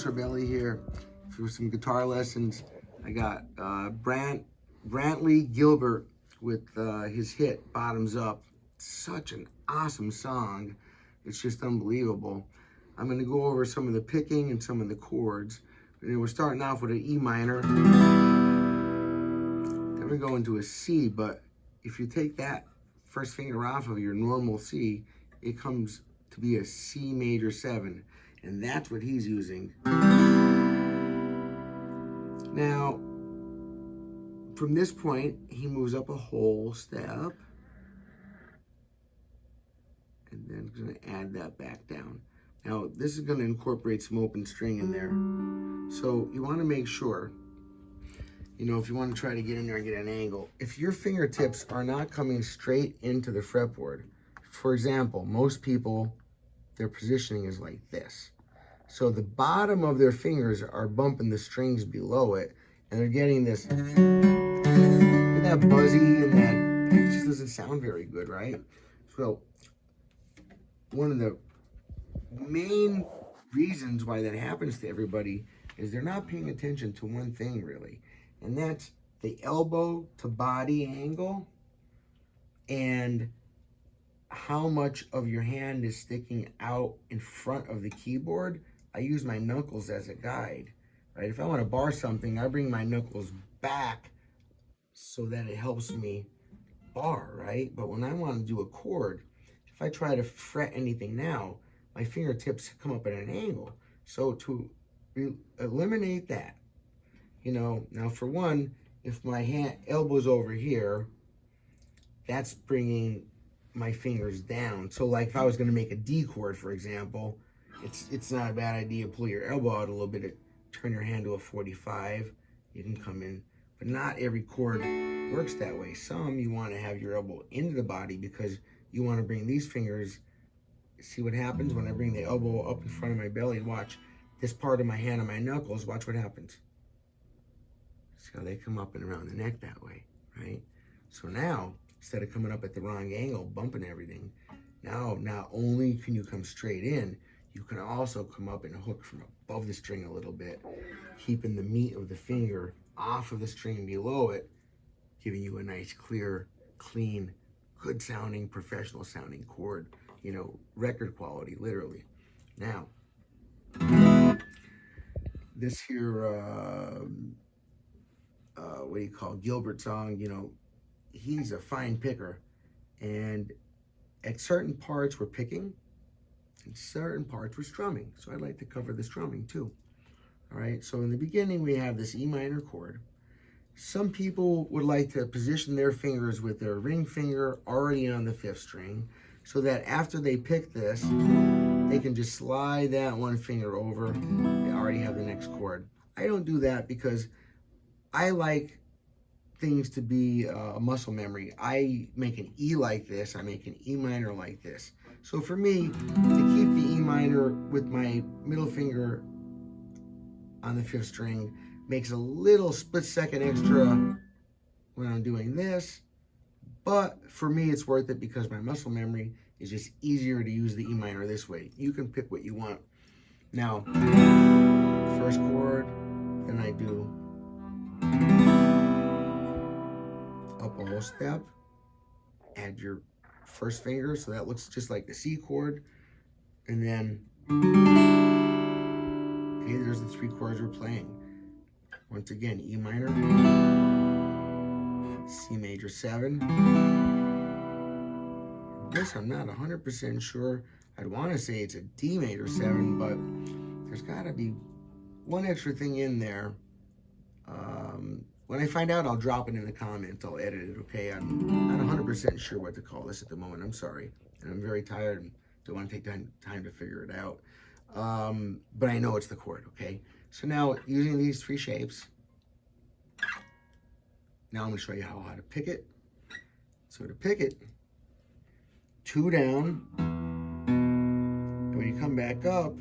Sorbelli here for some guitar lessons. I got Brantley Gilbert with his hit Bottoms Up. Such an awesome song. It's just unbelievable. I'm going to go over some of the picking and some of the chords. And we're starting off with an E minor. Then we're going to a C, but if you take that first finger off of your normal C, it comes to be a C major 7. And that's what he's using. Now, from this point, he moves up a whole step. And then he's going to add that back down. Now, this is going to incorporate some open string in there. So you want to make sure, you know, if you want to try to get in there and get an angle, if your fingertips are not coming straight into the fretboard, for example, most people, their positioning is like this. So the bottom of their fingers are bumping the strings below it, and they're getting this, that buzzy, and that, it just doesn't sound very good, right? So one of the main reasons why that happens to everybody is they're not paying attention to one thing really, and that's the elbow to body angle and how much of your hand is sticking out in front of the keyboard. I use my knuckles as a guide, right? If I want to bar something, I bring my knuckles back so that it helps me bar, right? But when I want to do a chord, if I try to fret anything now, my fingertips come up at an angle. So to eliminate that, you know, now for one, if my elbow's over here, that's bringing my fingers down. So like if I was going to make a D chord, for example, it's not a bad idea to pull your elbow out a little bit, turn your hand to a 45, you can come in. But not every chord works that way. Some you want to have your elbow into the body because you want to bring these fingers. See what happens when I bring the elbow up in front of my belly. Watch this part of my hand on my knuckles. Watch what happens. See how they come up and around the neck that way, right? So now, instead of coming up at the wrong angle, bumping everything, now not only can you come straight in, you can also come up and hook from above the string a little bit, keeping the meat of the finger off of the string below it, giving you a nice, clear, clean, good sounding, professional sounding chord, you know, record quality, literally. Now, this here, what do you call Gilbert song, you know, he's a fine picker, and at certain parts we're picking, and certain parts we're strumming. So I'd like to cover the strumming too. All right, so in the beginning we have this E minor chord. Some people would like to position their fingers with their ring finger already on the 5th string, so that after they pick this, they can just slide that one finger over. They already have the next chord. I don't do that because I like things to be a muscle memory. I make an E like this, I make an E minor like this. So for me, to keep the E minor with my middle finger on the 5th string makes a little split-second extra when I'm doing this, but for me it's worth it because my muscle memory is just easier to use the E minor this way. You can pick what you want. Now, first chord, then I do up a whole step, add your first finger, so that looks just like the C chord, and then, okay, there's the 3 chords we're playing. Once again, E minor, C major 7. This I'm not 100% sure. I'd want to say it's a D major 7, but there's got to be one extra thing in there. When I find out, I'll drop it in the comments. I'll edit it, okay? I'm not 100% sure what to call this at the moment. I'm sorry. And I'm very tired and don't want to take time to figure it out. But I know it's the chord, okay? So now, using these 3 shapes, now I'm going to show you how to pick it. So to pick it, 2 down, and when you come back up,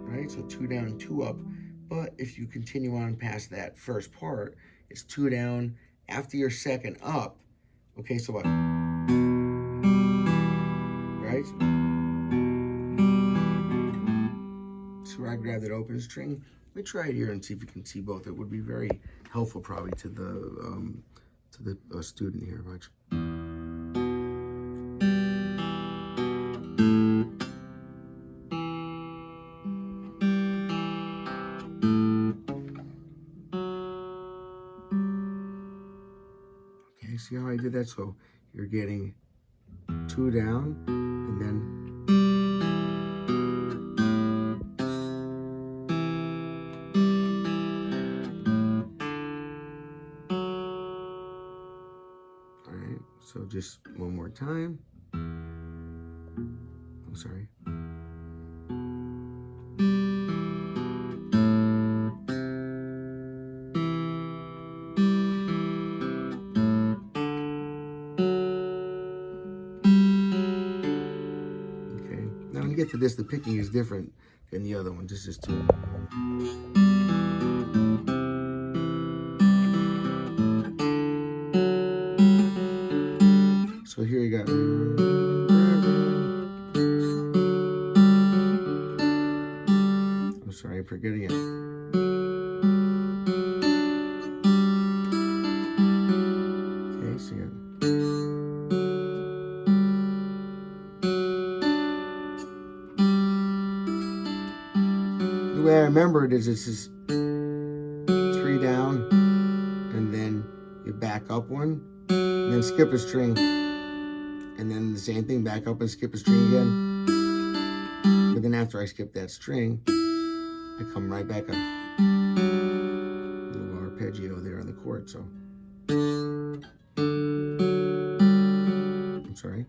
right, so 2 down, 2 up, but if you continue on past that first part, it's 2 down after your second up, okay, so what, right, grab that open string. Let me try it here and see if you can see both. It would be very helpful probably to the student here. Watch. Okay, see how I did that? So you're getting 2 down, and then so just one more time. I'm sorry. Okay, now when you get to this, the picking is different than the other one. This is 2. So here you got. I'm sorry, I'm forgetting it. Okay, so you the way I remember it is this is 3 down, and then you back up 1, and then skip a string. And then the same thing, back up and skip a string again. But then after I skip that string, I come right back up. A little arpeggio there on the chord, so. I'm sorry.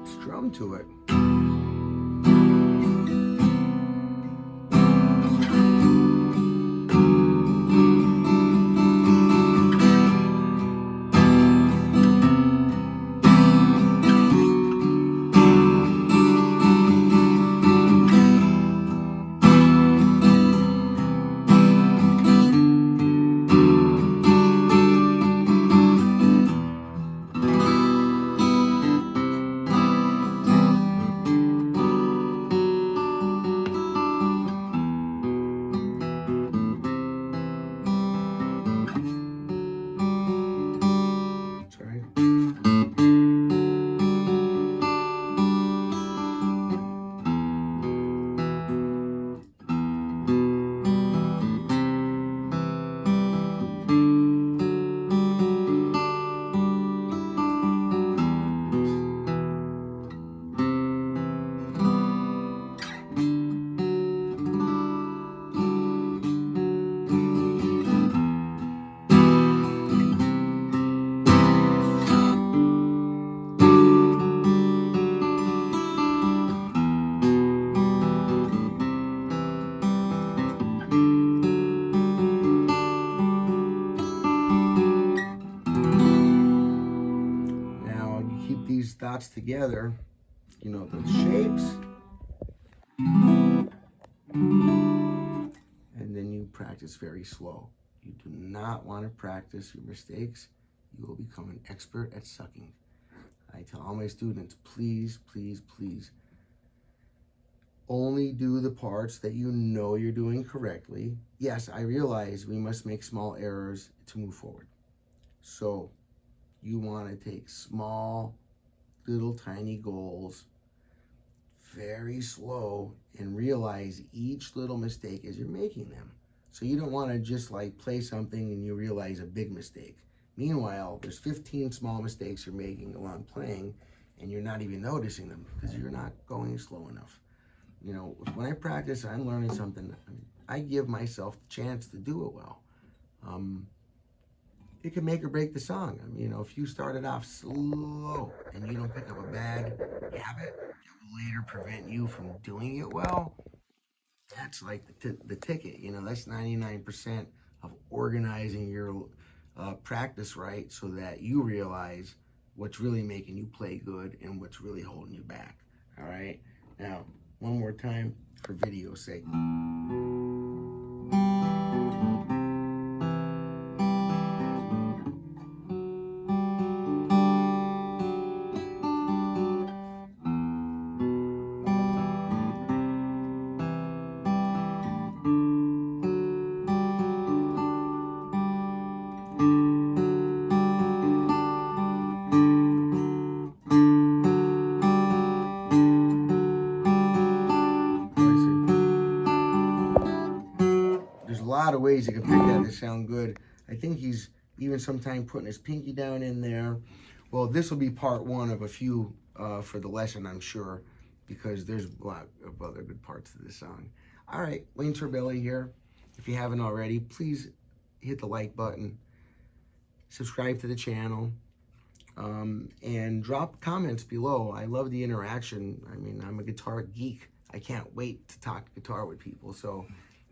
Strum to it. These dots together, you know, those shapes, and then you practice very slow. You do not want to practice your mistakes. You will become an expert at sucking. I tell all my students, please, please, please, only do the parts that you know you're doing correctly. Yes, I realize we must make small errors to move forward. So you want to take small, little tiny goals, very slow, and realize each little mistake as you're making them. So you don't want to just like play something and you realize a big mistake. Meanwhile, there's 15 small mistakes you're making along playing and you're not even noticing them because you're not going slow enough. You know, when I practice, I'm learning something. I give myself the chance to do it well. It can make or break the song. I mean, you know, if you started off slow and you don't pick up a bad habit that will later prevent you from doing it well, that's like the ticket. You know, that's 99% of organizing your practice right so that you realize what's really making you play good and what's really holding you back. All right. Now, one more time for video's sake. There's a lot of ways you can pick that to sound good. I think he's even sometime putting his pinky down in there. Well, this will be part one of a few for the lesson, I'm sure, because there's a lot of other good parts to this song. All right, Wayne Sorbelli here. If you haven't already, please hit the like button, subscribe to the channel, and drop comments below. I love the interaction. I mean, I'm a guitar geek. I can't wait to talk guitar with people. So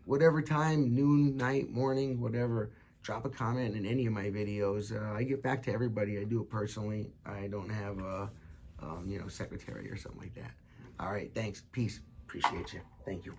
whatever time, noon, night, morning, whatever, drop a comment in any of my videos. I get back to everybody. I do it personally. I don't have a secretary or something like that. All right, thanks. Peace. Appreciate you. Thank you.